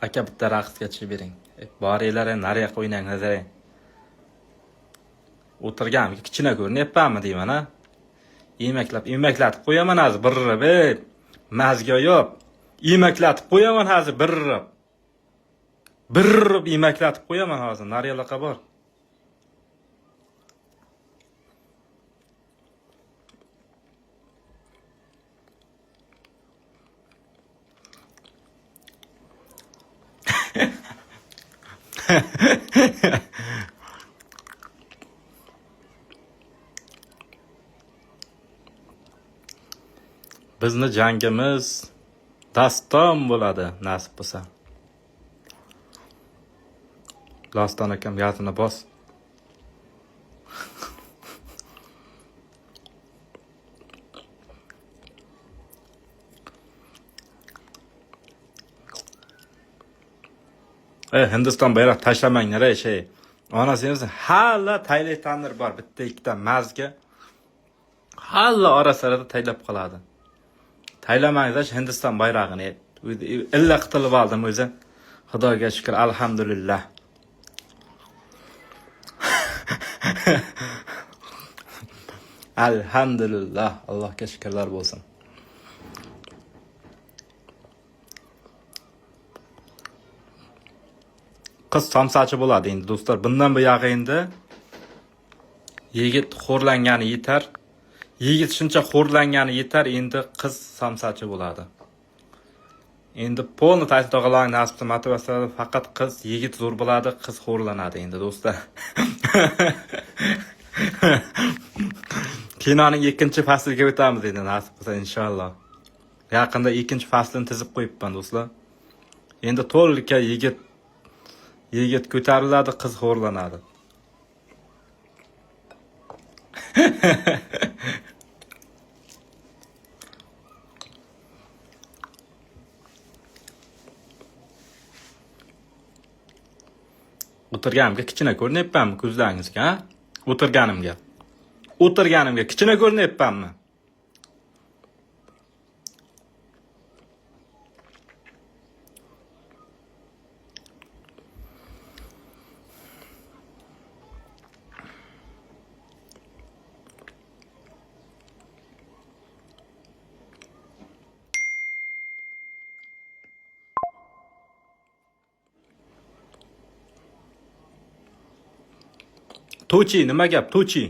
Aka bitta raqsga tushib bering. Boringlar, nariyoqqa o'ynang, nazaring. O'tirganmi, kichkina ko'rinyapmanmi deyman, ha? Imaklatib qo'yaman hozir birrib, mazga yo'q. Imaklatib qo'yaman hozir birrib. Birrib imaklatib qo'yaman hozir, nariyoqqa bor. Bizni jangimiz daston bo'ladi, nasib bo'lsa. Laston akam gazini bos. Hindiston bayroq tashlamanglar, Onasiz halla taylay tandir bor, bitta ikkita mazga. Halla orasida taylab qoladi. Taylamanglar Hindiston bayrog'ini. Illa qitilib oldim o'zi. Xudoga shukr, alhamdulillah. Alhamdulillah, Allohga shukrlar bo'lsin. Qiz somsachi bo'ladi endi do'stlar. Bundan buyog'i endi yigit xo'rlangani yetar. Yigit shuncha xo'rlangani yetar, endi qiz somsachi bo'ladi. Endi polni taytog'alang nasibda motivatsiyada faqat qiz, yigit zo'r bo'ladi, qiz xo'rlanadi endi do'stlar. Kinoning 2-fasliga o'tamiz endi nasib qilsa inshaalloh. Yaqinda 2-faslini tizib qo'yibman do'stlar. Endi to'liqqa yigit ko'tariladi, qiz xo'rlanadi. O'tirganimga kichkina ko'rinyapmanmi ko'zlaringizga, ha? O'tirganimga kichkina ko'rinyapmanmi? To'chi, nima gap, To'chi?